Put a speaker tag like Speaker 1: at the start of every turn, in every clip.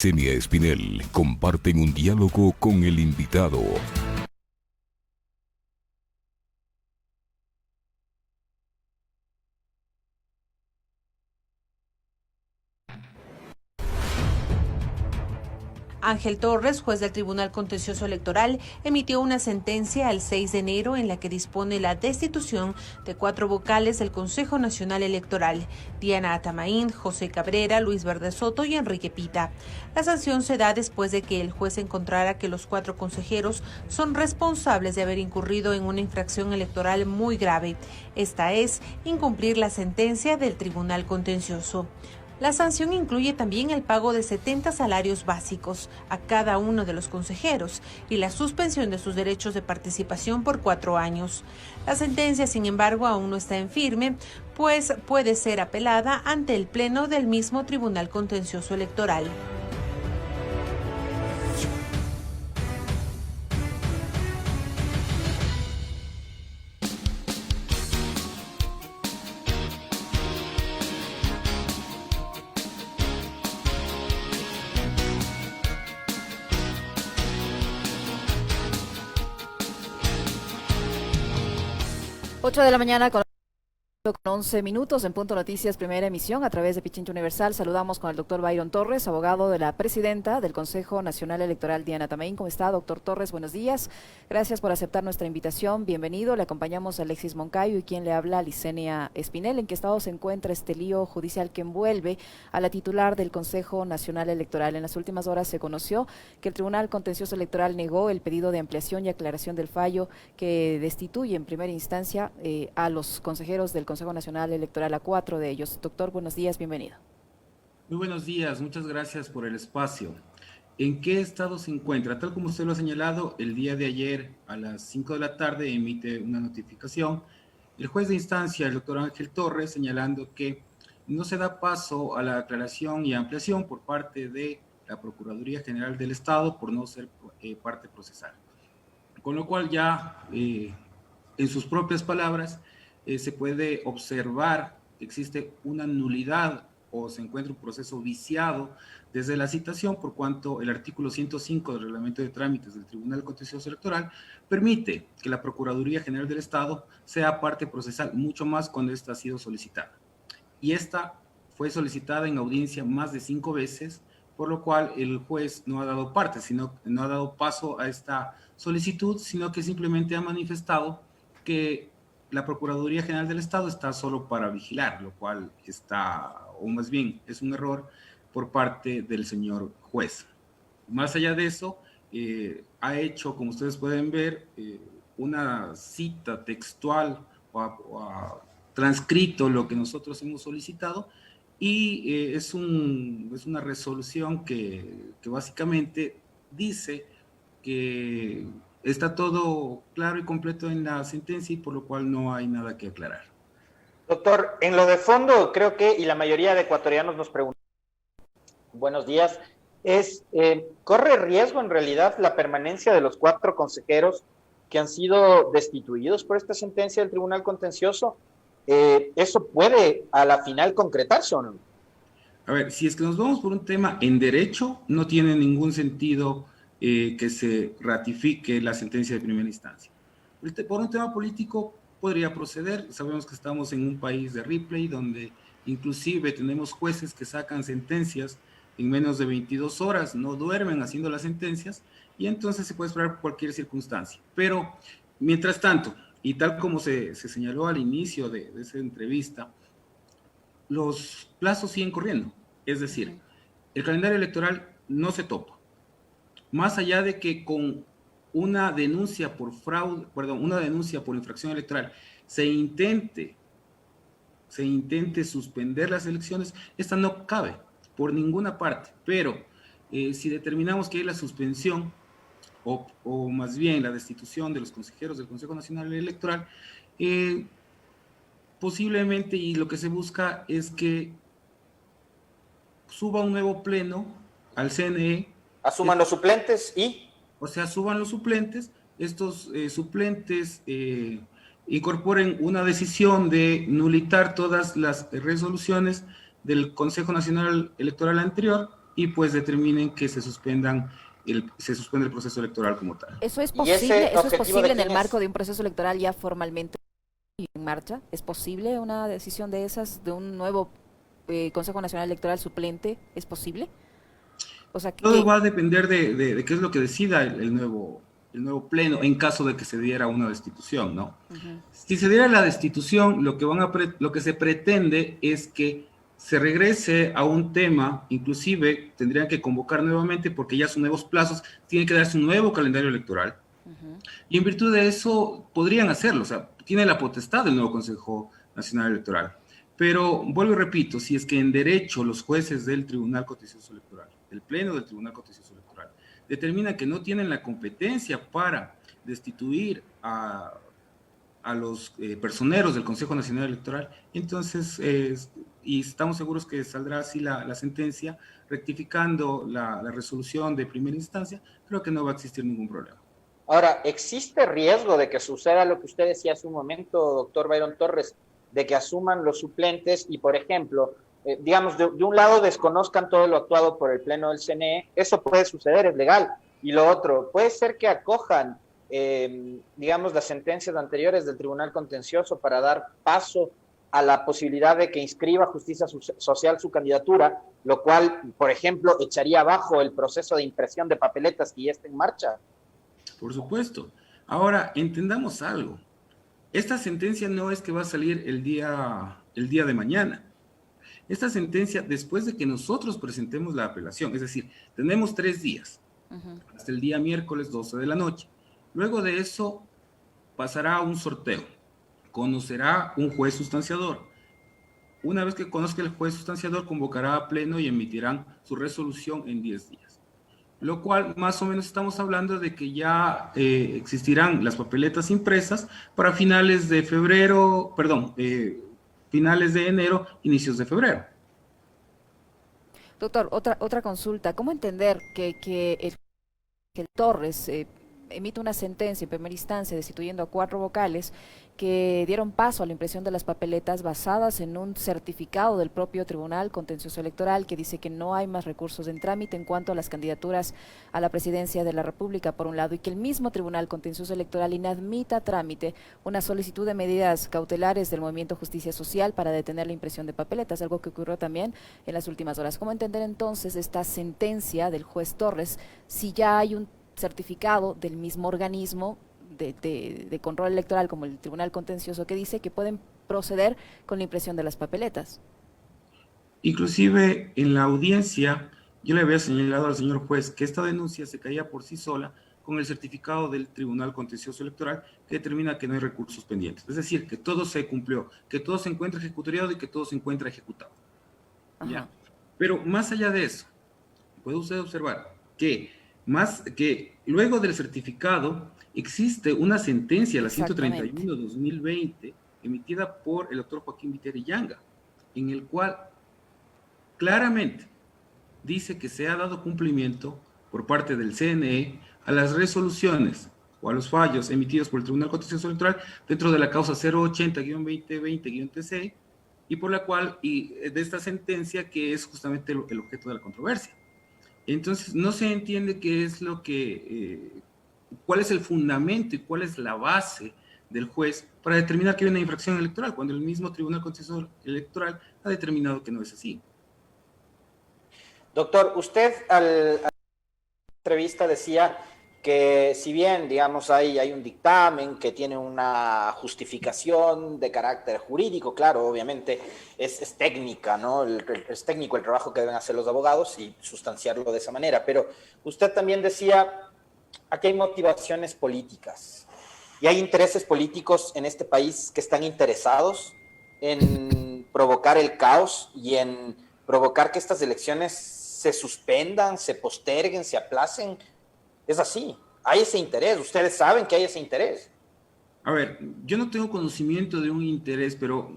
Speaker 1: Senia Espinel comparten un diálogo con el invitado.
Speaker 2: Ángel Torres, juez del Tribunal Contencioso Electoral, emitió una sentencia el 6 de enero en la que dispone la destitución de 4 vocales del Consejo Nacional Electoral: Diana Atamaín, José Cabrera, Luis Verde Soto y Enrique Pita. La sanción se da después de que el juez encontrara que los 4 consejeros son responsables de haber incurrido en una infracción electoral muy grave. Esta es incumplir la sentencia del Tribunal Contencioso. La sanción incluye también el pago de 70 salarios básicos a cada uno de los consejeros y la suspensión de sus derechos de participación por 4 años. La sentencia, sin embargo, aún no está en firme, pues puede ser apelada ante el Pleno del mismo Tribunal Contencioso Electoral.
Speaker 3: Ocho de la mañana con 11 minutos en Punto Noticias, primera emisión a través de Pichincha Universal. Saludamos con el doctor Byron Torres, abogado de la presidenta del Consejo Nacional Electoral, Diana Atamaín. ¿Cómo está, doctor Torres? Buenos días. Gracias por aceptar nuestra invitación. Bienvenido. Le acompañamos a Alexis Moncayo y quien le habla, Licenia Espinel. ¿En qué estado se encuentra este lío judicial que envuelve a la titular del Consejo Nacional Electoral? En las últimas horas se conoció que el Tribunal Contencioso Electoral negó el pedido de ampliación y aclaración del fallo que destituye en primera instancia a los consejeros del Consejo Nacional Electoral, a 4 de ellos. Doctor, buenos días, bienvenido.
Speaker 4: Muy buenos días, muchas gracias por el espacio. ¿En qué estado se encuentra? Tal como usted lo ha señalado, el día de ayer a las 5 de la tarde emite una notificación el juez de instancia, el doctor Ángel Torres, señalando que no se da paso a la aclaración y ampliación por parte de la Procuraduría General del Estado por no ser parte procesal. Con lo cual ya, en sus propias palabras, se puede observar que existe una nulidad o se encuentra un proceso viciado desde la citación, por cuanto el artículo 105 del Reglamento de Trámites del Tribunal Contencioso Electoral permite que la Procuraduría General del Estado sea parte procesal, mucho más cuando esta ha sido solicitada. Y esta fue solicitada en audiencia más de 5 veces, por lo cual el juez no ha dado parte, no ha dado paso a esta solicitud, sino que simplemente ha manifestado que la Procuraduría General del Estado está solo para vigilar, lo cual o más bien, es un error por parte del señor juez. Más allá de eso, ha hecho, como ustedes pueden ver, una cita textual o ha transcrito lo que nosotros hemos solicitado y es una resolución que básicamente dice que está todo claro y completo en la sentencia y por lo cual no hay nada que aclarar.
Speaker 5: Doctor, en lo de fondo creo que, y la mayoría de ecuatorianos nos preguntan, buenos días, ¿corre riesgo en realidad la permanencia de los 4 consejeros que han sido destituidos por esta sentencia del Tribunal Contencioso? ¿Eso puede a la final concretarse o no?
Speaker 4: A ver, si es que nos vamos por un tema en derecho, no tiene ningún sentido que se ratifique la sentencia de primera instancia. Por un tema político podría proceder. Sabemos que estamos en un país de replay donde inclusive tenemos jueces que sacan sentencias en menos de 22 horas, no duermen haciendo las sentencias y entonces se puede esperar por cualquier circunstancia. Pero, mientras tanto, y tal como se señaló al inicio de esa entrevista, los plazos siguen corriendo. Es decir, el calendario electoral no se topa. Más allá de que con una denuncia por infracción electoral se intente suspender las elecciones, esta no cabe por ninguna parte. Pero si determinamos que hay la suspensión o más bien la destitución de los consejeros del Consejo Nacional Electoral, posiblemente, y lo que se busca es que suba un nuevo pleno al CNE.
Speaker 5: Asuman los suplentes y...
Speaker 4: O sea, suban los suplentes, estos suplentes incorporen una decisión de nulitar todas las resoluciones del Consejo Nacional Electoral anterior y pues determinen que se suspende el proceso electoral como tal.
Speaker 3: ¿Eso es
Speaker 5: ¿Y ese
Speaker 3: posible? ¿Eso es
Speaker 5: objetivo
Speaker 3: posible
Speaker 5: de
Speaker 3: en el
Speaker 5: quién
Speaker 3: marco
Speaker 5: es?
Speaker 3: de un proceso electoral ya formalmente en marcha? ¿Es posible una decisión de esas, de un nuevo Consejo Nacional Electoral suplente? ¿Es posible? O sea,
Speaker 4: Todo va a depender de qué es lo que decida el nuevo pleno en caso de que se diera una destitución, ¿no?
Speaker 3: Ujú.
Speaker 4: Si se diera la destitución, lo que se pretende es que se regrese a un tema, inclusive tendrían que convocar nuevamente porque ya son nuevos plazos, tiene que darse un nuevo calendario electoral.
Speaker 3: Ujú.
Speaker 4: Y en virtud de eso podrían hacerlo, o sea, tiene la potestad del nuevo Consejo Nacional Electoral. Pero vuelvo y repito, si es que en derecho los jueces del Tribunal Contencioso Electoral, del Pleno del Tribunal Contencioso Electoral, determinan que no tienen la competencia para destituir a los personeros del Consejo Nacional Electoral, entonces, y estamos seguros que saldrá así la sentencia, rectificando la resolución de primera instancia, creo que no va a existir ningún problema.
Speaker 5: Ahora, ¿existe riesgo de que suceda lo que usted decía hace un momento, doctor Byron Torres, de que asuman los suplentes y, por ejemplo, digamos, de un lado desconozcan todo lo actuado por el Pleno del CNE? Eso puede suceder, es legal. Y lo otro, puede ser que acojan, digamos, las sentencias anteriores del Tribunal Contencioso para dar paso a la posibilidad de que inscriba Justicia Social su candidatura, lo cual, por ejemplo, echaría abajo el proceso de impresión de papeletas que ya está en marcha.
Speaker 4: Por supuesto. Ahora, entendamos algo. Esta sentencia no es que va a salir el día de mañana. Esta sentencia, después de que nosotros presentemos la apelación, es decir, tenemos 3 días, hasta el día miércoles 12 de la noche. Luego de eso, pasará a un sorteo. Conocerá un juez sustanciador. Una vez que conozca el juez sustanciador, convocará a pleno y emitirán su resolución en 10 días. Lo cual más o menos estamos hablando de que ya existirán las papeletas impresas para finales de febrero, perdón, finales de enero, inicios de febrero.
Speaker 3: Doctor, otra consulta. ¿Cómo entender que el Torres emite una sentencia en primera instancia destituyendo a 4 vocales que dieron paso a la impresión de las papeletas basadas en un certificado del propio Tribunal Contencioso Electoral que dice que no hay más recursos en trámite en cuanto a las candidaturas a la presidencia de la República, por un lado, y que el mismo Tribunal Contencioso Electoral inadmita a trámite una solicitud de medidas cautelares del Movimiento Justicia Social para detener la impresión de papeletas, algo que ocurrió también en las últimas horas? ¿Cómo entender entonces esta sentencia del juez Torres si ya hay un certificado del mismo organismo de control electoral como el Tribunal Contencioso que dice que pueden proceder con la impresión de las papeletas?
Speaker 4: Inclusive en la audiencia yo le había señalado al señor juez que esta denuncia se caía por sí sola con el certificado del Tribunal Contencioso Electoral que determina que no hay recursos pendientes. Es decir, que todo se cumplió, que todo se encuentra ejecutoriado y que todo se encuentra ejecutado. ¿Ya? Pero más allá de eso, puede usted observar que luego del certificado existe una sentencia, la 131-2020, emitida por el doctor Joaquín Viteri-Yanga, en el cual claramente dice que se ha dado cumplimiento por parte del CNE a las resoluciones o a los fallos emitidos por el Tribunal Contencioso Electoral dentro de la causa 080-2020-TC y por la cual, y de esta sentencia que es justamente el objeto de la controversia. Entonces, no se entiende qué es lo que, cuál es el fundamento y cuál es la base del juez para determinar que hay una infracción electoral, cuando el mismo Tribunal Contencioso Electoral ha determinado que no es así.
Speaker 5: Doctor, usted al entrevista decía que si bien, digamos, hay un dictamen que tiene una justificación de carácter jurídico, claro, obviamente es técnica, ¿no? Es técnico el trabajo que deben hacer los abogados y sustanciarlo de esa manera, pero usted también decía, aquí hay motivaciones políticas y hay intereses políticos en este país que están interesados en provocar el caos y en provocar que estas elecciones se suspendan, se posterguen, se aplacen. Es así, hay ese interés, ustedes saben que hay ese interés.
Speaker 4: A ver, yo no tengo conocimiento de un interés, pero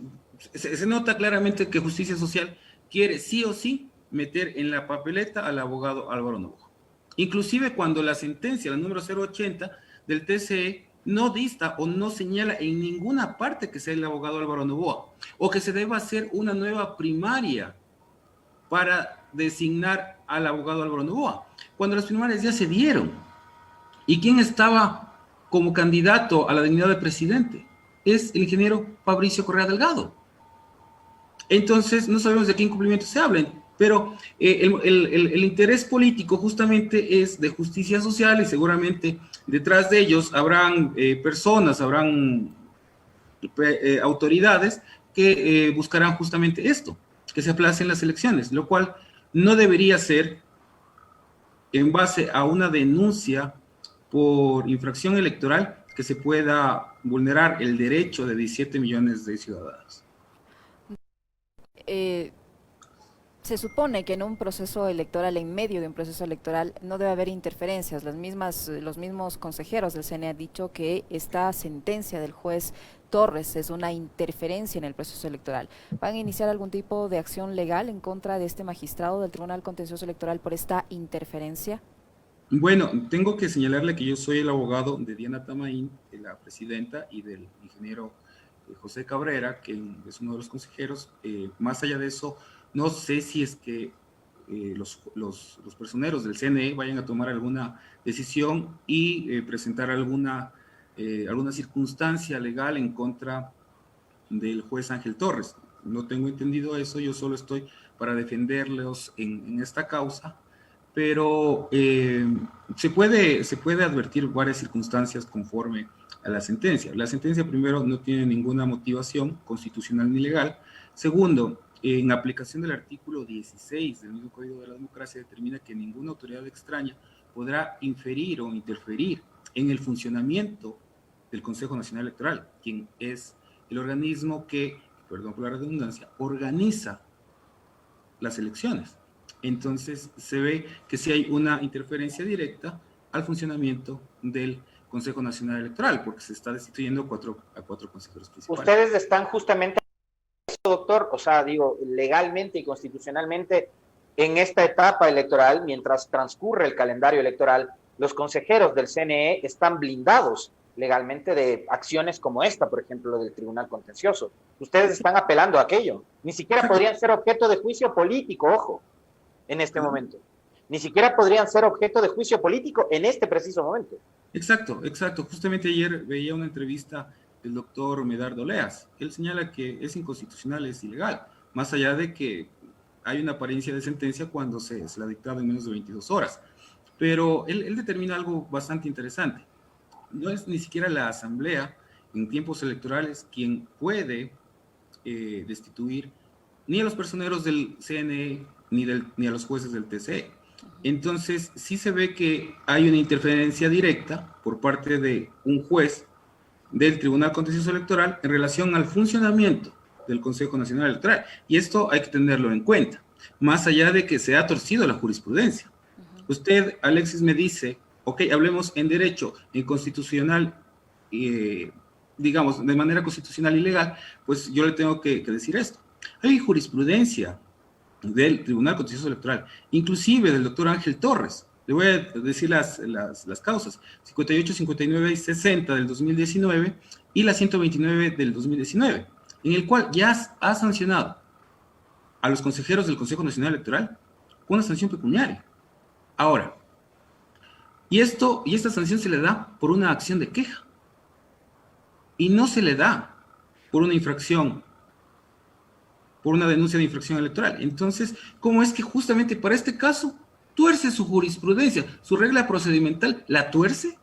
Speaker 4: se nota claramente que Justicia Social quiere sí o sí meter en la papeleta al abogado Álvaro Novoa. Inclusive cuando la sentencia, la número 080 del TCE, no dista o no señala en ninguna parte que sea el abogado Álvaro Novoa, o que se deba hacer una nueva primaria para designar al abogado Álvaro Noboa, cuando las primarias ya se dieron. ¿Y quién estaba como candidato a la dignidad de presidente? Es el ingeniero Fabricio Correa Delgado. Entonces, no sabemos de qué incumplimientos se hablan, pero el interés político justamente es de justicia social y seguramente detrás de ellos habrán personas, habrán autoridades que buscarán justamente esto, que se aplacen las elecciones, lo cual no debería ser en base a una denuncia por infracción electoral que se pueda vulnerar el derecho de 17 millones de ciudadanos.
Speaker 3: Se supone que en un proceso electoral, en medio de un proceso electoral, no debe haber interferencias. Los mismos consejeros del CNE han dicho que esta sentencia del juez Torres es una interferencia en el proceso electoral. ¿Van a iniciar algún tipo de acción legal en contra de este magistrado del Tribunal Contencioso Electoral por esta interferencia?
Speaker 4: Bueno, tengo que señalarle que yo soy el abogado de Diana Tamaín, de la presidenta, y del ingeniero José Cabrera, que es uno de los consejeros. Más allá de eso, no sé si es que los personeros del CNE vayan a tomar alguna decisión y presentar alguna circunstancia legal en contra del juez Ángel Torres. No tengo entendido eso, yo solo estoy para defenderlos en esta causa, pero se puede advertir varias circunstancias conforme a la sentencia. La sentencia, primero, no tiene ninguna motivación constitucional ni legal. Segundo, en aplicación del artículo 16 del mismo Código de la Democracia, determina que ninguna autoridad extraña podrá inferir o interferir en el funcionamiento del Consejo Nacional Electoral, quien es el organismo que, perdón por la redundancia, organiza las elecciones. Entonces se ve que sí hay una interferencia directa al funcionamiento del Consejo Nacional Electoral, porque se está destituyendo a cuatro consejeros principales.
Speaker 5: Ustedes están justamente, doctor, o sea, digo, legalmente y constitucionalmente, en esta etapa electoral, mientras transcurre el calendario electoral, los consejeros del CNE están blindados legalmente de acciones como esta, por ejemplo, del Tribunal Contencioso. Ustedes están apelando a aquello. Ni siquiera podrían ser objeto de juicio político, ojo, en este momento. Ni siquiera podrían ser objeto de juicio político en este preciso momento.
Speaker 4: Exacto. Justamente ayer veía una entrevista del doctor Medardo Leas. Él señala que es inconstitucional, es ilegal, más allá de que hay una apariencia de sentencia cuando se la ha dictado en menos de 22 horas. Pero él determina algo bastante interesante. No es ni siquiera la Asamblea en tiempos electorales quien puede destituir ni a los personeros del CNE ni a los jueces del TCE. Entonces, sí se ve que hay una interferencia directa por parte de un juez del Tribunal Contencioso Electoral en relación al funcionamiento del Consejo Nacional Electoral. Y esto hay que tenerlo en cuenta, más allá de que se ha torcido la jurisprudencia. Usted, Alexis, me dice, ok, hablemos en derecho, en constitucional, digamos, de manera constitucional y legal, pues yo le tengo que decir esto. Hay jurisprudencia del Tribunal Contencioso Electoral, inclusive del doctor Ángel Torres. Le voy a decir las causas: 58, 59 y 60 del 2019 y la 129 del 2019, en el cual ya ha sancionado a los consejeros del Consejo Nacional Electoral con una sanción pecuniaria. Ahora, y esta sanción se le da por una acción de queja y no se le da por una infracción, por una denuncia de infracción electoral. Entonces, ¿cómo es que justamente para este caso tuerce su jurisprudencia, su regla procedimental la tuerce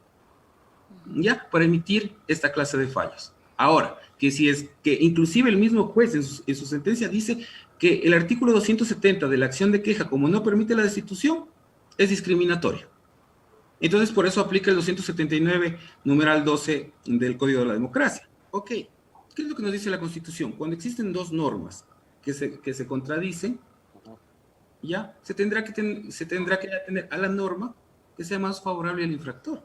Speaker 4: ya para emitir esta clase de fallos? Ahora, que si es que inclusive el mismo juez en su sentencia dice que el artículo 270 de la acción de queja, como no permite la destitución, es discriminatorio. Entonces, por eso aplica el 279, numeral 12 del Código de la Democracia. Ok, ¿qué es lo que nos dice la Constitución? Cuando existen dos normas que se contradicen, ya se tendrá que atender a la norma que sea más favorable al infractor.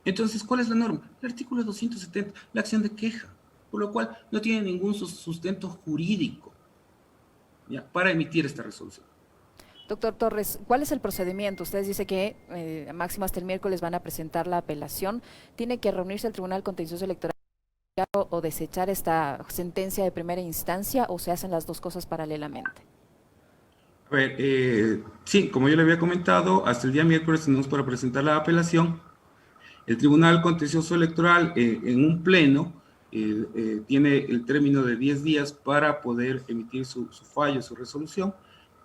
Speaker 4: Entonces, ¿cuál es la norma? El artículo 270, la acción de queja, por lo cual no tiene ningún sustento jurídico, ¿ya?, para emitir esta resolución.
Speaker 3: Doctor Torres, ¿cuál es el procedimiento? Ustedes dicen que máximo hasta el miércoles van a presentar la apelación. ¿Tiene que reunirse el Tribunal Contencioso Electoral o desechar esta sentencia de primera instancia, o se hacen las dos cosas paralelamente?
Speaker 4: A ver, sí, como yo le había comentado, hasta el día miércoles tenemos para presentar la apelación. El Tribunal Contencioso Electoral en un pleno tiene el término de 10 días para poder emitir su fallo, su resolución,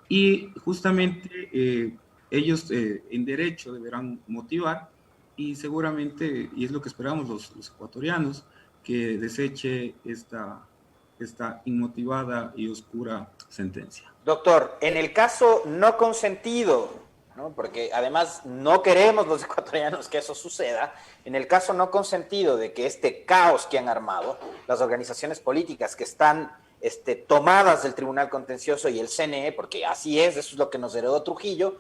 Speaker 4: y justamente ellos en derecho deberán motivar y seguramente, y es lo que esperamos los ecuatorianos, que deseche esta inmotivada y oscura sentencia.
Speaker 5: Doctor, en el caso no consentido, ¿no? Porque además no queremos los ecuatorianos que eso suceda, en el caso no consentido de que este caos que han armado las organizaciones políticas que están tomadas del Tribunal Contencioso y el CNE, porque así es, eso es lo que nos heredó Trujillo,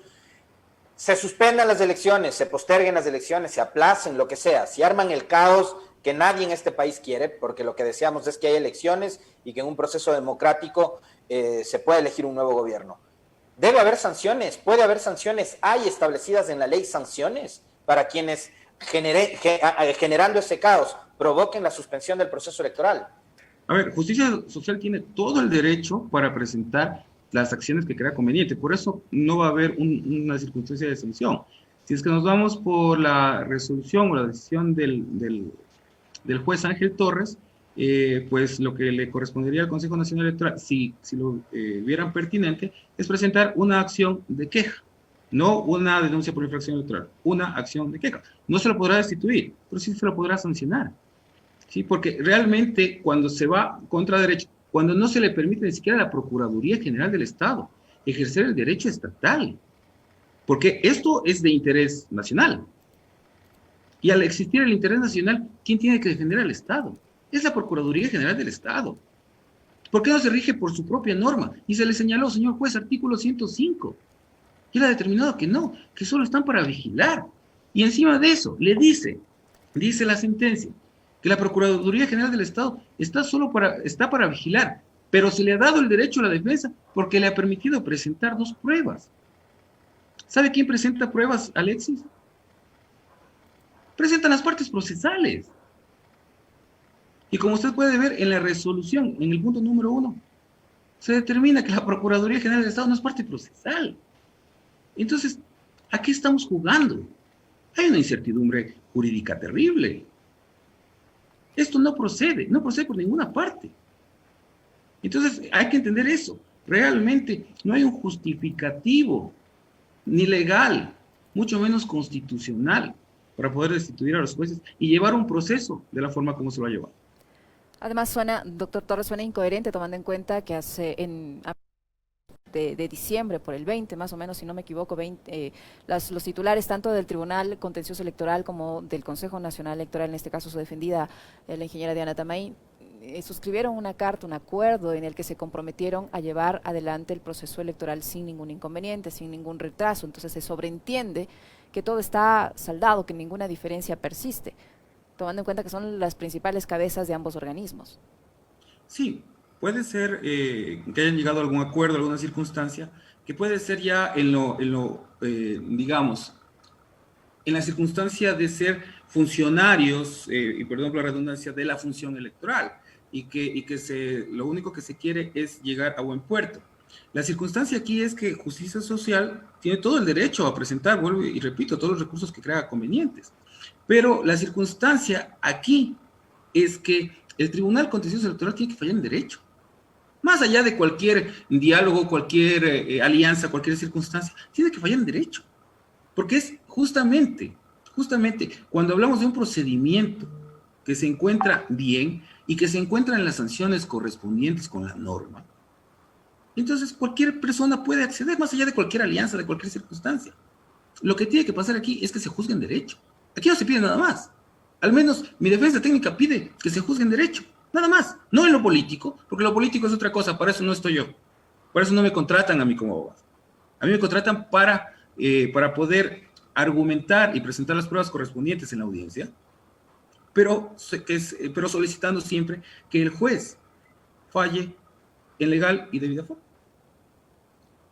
Speaker 5: se suspendan las elecciones, se posterguen las elecciones, se aplacen, lo que sea, si arman el caos que nadie en este país quiere, porque lo que deseamos es que haya elecciones y que en un proceso democrático se pueda elegir un nuevo gobierno. Debe haber sanciones, puede haber sanciones, hay establecidas en la ley sanciones para quienes generando ese caos provoquen la suspensión del proceso electoral.
Speaker 4: A ver, Justicia Social tiene todo el derecho para presentar las acciones que crea conveniente, por eso no va a haber una circunstancia de sanción. Si es que nos vamos por la resolución o la decisión del juez Ángel Torres, pues lo que le correspondería al Consejo Nacional Electoral, si lo vieran pertinente, es presentar una acción de queja, no una denuncia por infracción electoral, una acción de queja. No se lo podrá destituir, pero sí se lo podrá sancionar. ¿Sí? Porque realmente cuando se va contra derecho, cuando no se le permite ni siquiera a la Procuraduría General del Estado ejercer el derecho estatal, porque esto es de interés nacional. Y al existir el interés nacional, ¿quién tiene que defender al Estado? Es la Procuraduría General del Estado. ¿Por qué no se rige por su propia norma? Y se le señaló, señor juez, artículo 105. Y él ha determinado que no, que solo están para vigilar. Y encima de eso, le dice la sentencia, que la Procuraduría General del Estado está para vigilar, pero se le ha dado el derecho a la defensa porque le ha permitido presentar 2 pruebas. ¿Sabe quién presenta pruebas, Alexis? Presentan las partes procesales. Y como usted puede ver en la resolución, en el punto número 1, se determina que la Procuraduría General del Estado no es parte procesal. Entonces, ¿a qué estamos jugando? Hay una incertidumbre jurídica terrible. Esto no procede por ninguna parte. Entonces, hay que entender eso. Realmente no hay un justificativo, ni legal, mucho menos constitucional, para poder destituir a los jueces y llevar un proceso de la forma como se lo ha llevado.
Speaker 3: Además, doctor Torres, suena incoherente tomando en cuenta que de diciembre, por el 20 más o menos, si no me equivoco, los titulares tanto del Tribunal Contencioso Electoral como del Consejo Nacional Electoral, en este caso su defendida, la ingeniera Diana Tamay, suscribieron una carta, un acuerdo en el que se comprometieron a llevar adelante el proceso electoral sin ningún inconveniente, sin ningún retraso. Entonces se sobreentiende que todo está saldado, que ninguna diferencia persiste, tomando en cuenta que son las principales cabezas de ambos organismos.
Speaker 4: Sí, puede ser que hayan llegado a algún acuerdo, alguna circunstancia, que puede ser ya digamos, en la circunstancia de ser funcionarios, y perdón por la redundancia, de la función electoral, y que lo único que se quiere es llegar a buen puerto. La circunstancia aquí es que Justicia Social tiene todo el derecho a presentar, vuelvo y repito, todos los recursos que crea convenientes. Pero la circunstancia aquí es que el Tribunal Contencioso Electoral tiene que fallar en derecho. Más allá de cualquier diálogo, cualquier alianza, cualquier circunstancia, tiene que fallar en derecho. Porque es justamente cuando hablamos de un procedimiento que se encuentra bien y que se encuentran las sanciones correspondientes con la norma, entonces cualquier persona puede acceder, más allá de cualquier alianza, de cualquier circunstancia. Lo que tiene que pasar aquí es que se juzgue en derecho. Aquí no se pide nada más. Al menos mi defensa técnica pide que se juzgue en derecho. Nada más. No en lo político, porque lo político es otra cosa. Para eso no estoy yo. Por eso no me contratan a mí como abogado. A mí me contratan para poder argumentar y presentar las pruebas correspondientes en la audiencia, pero solicitando siempre que el juez falle en legal y debida forma.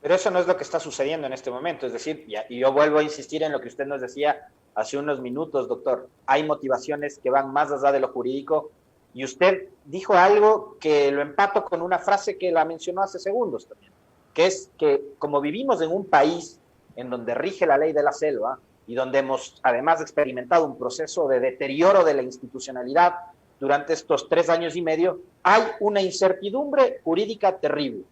Speaker 5: Pero eso no es lo que está sucediendo en este momento. Es decir, y yo vuelvo a insistir en lo que usted nos decía hace unos minutos, doctor. Hay motivaciones que van más allá de lo jurídico, y usted dijo algo que lo empato con una frase que la mencionó hace segundos también. que es que como vivimos en un país en donde rige la ley de la selva y donde hemos además experimentado un proceso de deterioro de la institucionalidad durante estos 3 años y medio, hay una incertidumbre jurídica terrible.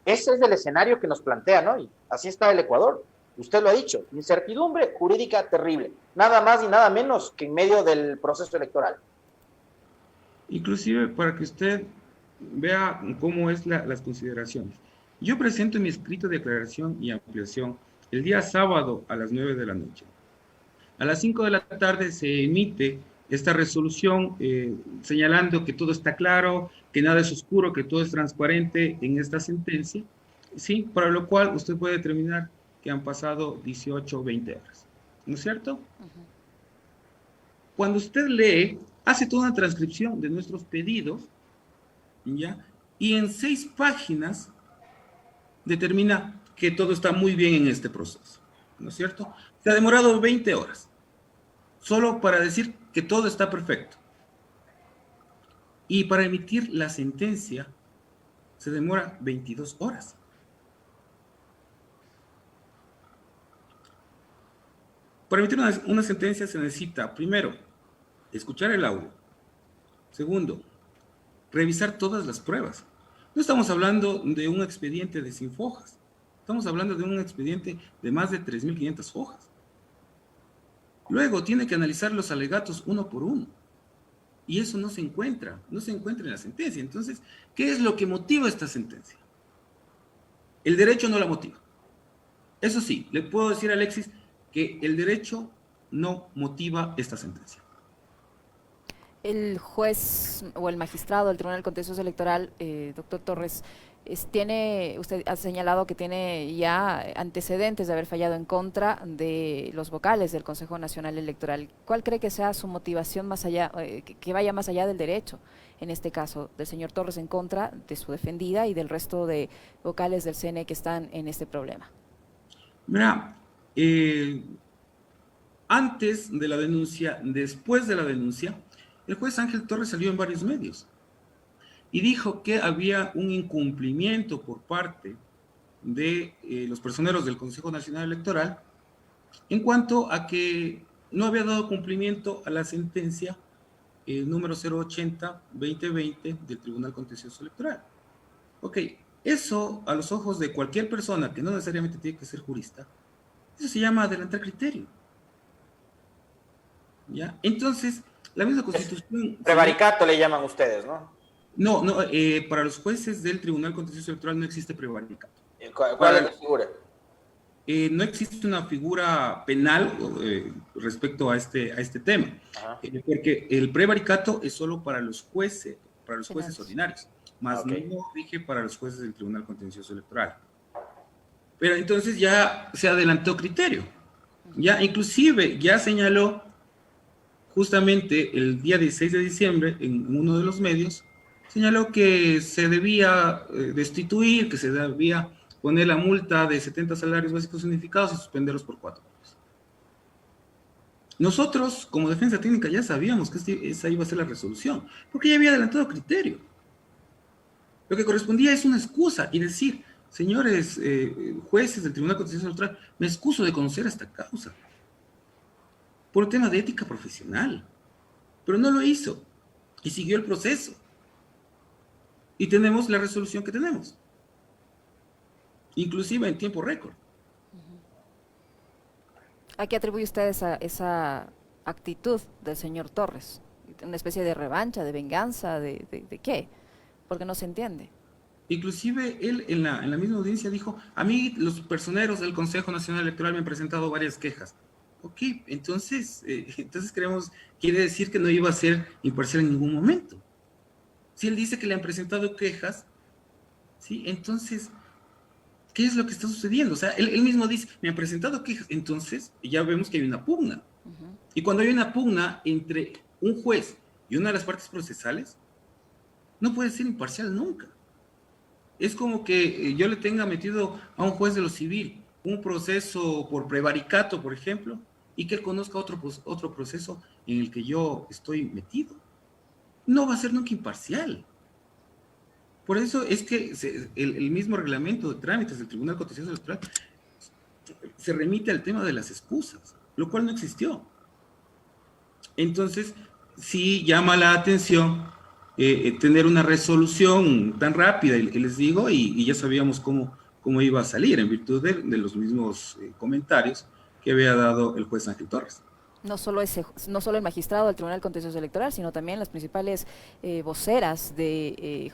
Speaker 5: Ese es el escenario que nos plantean hoy. Así está el Ecuador. Usted lo ha dicho, incertidumbre jurídica terrible. Nada más y nada menos que en medio del proceso electoral.
Speaker 4: Inclusive para que usted vea cómo es las consideraciones. Yo presento mi escrito de aclaración y ampliación el día sábado a las 9 de la noche. A las 5 de la tarde se emite esta resolución señalando que todo está claro, que nada es oscuro, que todo es transparente en esta sentencia, ¿sí? Para lo cual usted puede determinar que han pasado 18 o 20 horas, ¿no es cierto? Uh-huh. Cuando usted lee, hace toda una transcripción de nuestros pedidos, ¿ya? Y en 6 páginas determina que todo está muy bien en este proceso, ¿no es cierto? Se ha demorado 20 horas, solo para decir que todo está perfecto. Y para emitir la sentencia se demora 22 horas. Para emitir una sentencia se necesita, primero, escuchar el audio. Segundo, revisar todas las pruebas. No estamos hablando de un expediente de 100 hojas. Estamos hablando de un expediente de más de 3.500 hojas. Luego tiene que analizar los alegatos uno por uno. Y eso no se encuentra en la sentencia. Entonces, ¿qué es lo que motiva esta sentencia? El derecho no la motiva. Eso sí, le puedo decir a Alexis que el derecho no motiva esta sentencia.
Speaker 3: El juez o el magistrado del Tribunal Contencioso Electoral, doctor Torres, usted ha señalado que tiene ya antecedentes de haber fallado en contra de los vocales del Consejo Nacional Electoral. ¿Cuál cree que sea su motivación más allá, que vaya más allá del derecho, en este caso, del señor Torres en contra de su defendida y del resto de vocales del CNE que están en este problema?
Speaker 4: Mira, antes de la denuncia, después de la denuncia, el juez Ángel Torres salió en varios medios y dijo que había un incumplimiento por parte de los personeros del Consejo Nacional Electoral en cuanto a que no había dado cumplimiento a la sentencia número 080-2020 del Tribunal Contencioso Electoral. Ok, eso a los ojos de cualquier persona que no necesariamente tiene que ser jurista, eso se llama adelantar criterio. ¿Ya? Entonces, la misma Constitución...
Speaker 5: Prevaricato le llaman ustedes, ¿no?
Speaker 4: No, para los jueces del Tribunal Contencioso Electoral no existe prevaricato.
Speaker 5: ¿Cuál es la figura?
Speaker 4: No existe una figura penal respecto a este tema, porque el prevaricato es solo para los jueces ordinarios, más no rige para los jueces del Tribunal Contencioso Electoral. Pero entonces ya se adelantó criterio, ya inclusive ya señaló justamente el día 16 de diciembre en uno de los medios, señaló que se debía destituir, que se debía poner la multa de 70 salarios básicos unificados y suspenderlos por 4 años. Nosotros, como defensa técnica, ya sabíamos que esa iba a ser la resolución, porque ya había adelantado criterio. Lo que correspondía es una excusa y decir, señores jueces del Tribunal Contencioso Electoral, me excuso de conocer esta causa por tema de ética profesional, pero no lo hizo y siguió el proceso. Y tenemos la resolución que tenemos, inclusive en tiempo récord.
Speaker 3: ¿A qué atribuye usted esa actitud del señor Torres? ¿Una especie de revancha, de venganza, de qué? Porque no se entiende. Inclusive él en la misma audiencia dijo, a mí los personeros del Consejo Nacional Electoral me han presentado varias quejas. Ok, entonces quiere decir que no iba a ser imparcial en ningún momento. Si él dice que le han presentado quejas, ¿sí? Entonces, ¿qué es lo que está sucediendo? O sea, él mismo dice, me han presentado quejas, entonces ya vemos que hay una pugna. Y cuando hay una pugna entre un juez y una de las partes procesales, no puede ser imparcial nunca. Es como que yo le tenga metido a un juez de lo civil un proceso por prevaricato, por ejemplo, y que él conozca otro proceso en el que yo estoy metido. No va a ser nunca imparcial.
Speaker 4: Por eso es que el mismo reglamento de trámites del Tribunal Contencioso Electoral se remite al tema de las excusas, lo cual no existió. Entonces, sí llama la atención tener una resolución tan rápida, y les digo, y ya sabíamos cómo iba a salir en virtud de los mismos comentarios que había dado el juez Ángel Torres.
Speaker 3: No solo el magistrado del Tribunal Contencioso Electoral, sino también las principales voceras de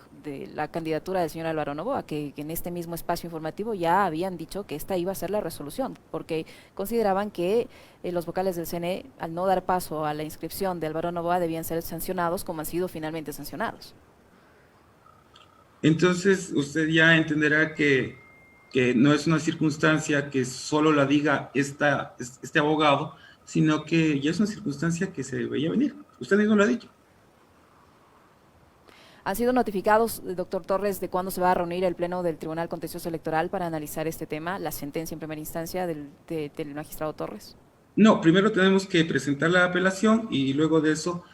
Speaker 3: la candidatura del señor Álvaro Noboa, que en este mismo espacio informativo ya habían dicho que esta iba a ser la resolución, porque consideraban que los vocales del CNE, al no dar paso a la inscripción de Álvaro Noboa, debían ser sancionados como han sido finalmente sancionados.
Speaker 4: Entonces, usted ya entenderá que no es una circunstancia que solo la diga este abogado, sino que ya es una circunstancia que se veía venir. Usted mismo lo ha dicho.
Speaker 3: ¿Han sido notificados, doctor Torres, de cuándo se va a reunir el Pleno del Tribunal Contencioso Electoral para analizar este tema, la sentencia en primera instancia del magistrado Torres?
Speaker 4: No, primero tenemos que presentar la apelación y luego de eso,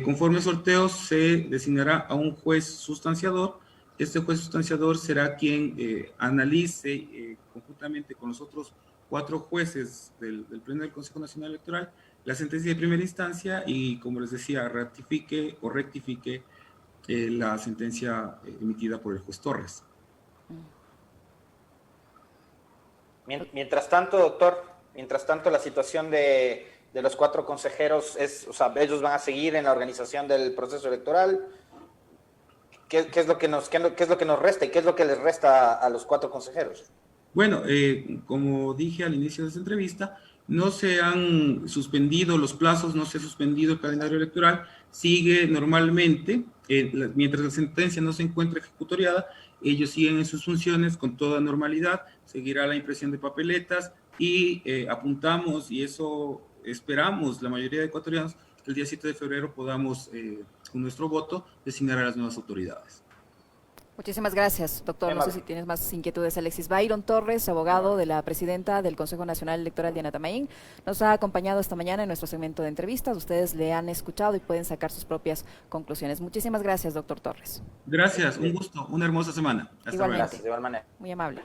Speaker 4: conforme sorteo, se designará a un juez sustanciador. Este juez sustanciador será quien analice conjuntamente con los otros 4 jueces del Pleno del Consejo Nacional Electoral la sentencia de primera instancia y, como les decía, ratifique o rectifique la sentencia emitida por el juez Torres.
Speaker 5: Mientras tanto, doctor, la situación de los 4 consejeros o sea, ellos van a seguir en la organización del proceso electoral. ¿Qué es lo que nos resta y qué es lo que les resta a los 4 consejeros?
Speaker 4: Bueno, como dije al inicio de esta entrevista, no se han suspendido los plazos, no se ha suspendido el calendario electoral, sigue normalmente, mientras la sentencia no se encuentra ejecutoriada, ellos siguen en sus funciones con toda normalidad, seguirá la impresión de papeletas y apuntamos, y eso esperamos la mayoría de ecuatorianos, que el día 7 de febrero podamos, con nuestro voto, designar a las nuevas autoridades.
Speaker 3: Muchísimas gracias, doctor. No sé si tienes más inquietudes. Alexis Byron Torres, abogado de la presidenta del Consejo Nacional Electoral, Diana Tamaín, nos ha acompañado esta mañana en nuestro segmento de entrevistas. Ustedes le han escuchado y pueden sacar sus propias conclusiones. Muchísimas gracias, doctor Torres.
Speaker 4: Gracias, un gusto, una hermosa semana.
Speaker 3: Hasta luego.
Speaker 5: Gracias, de igual manera.
Speaker 3: Muy amable.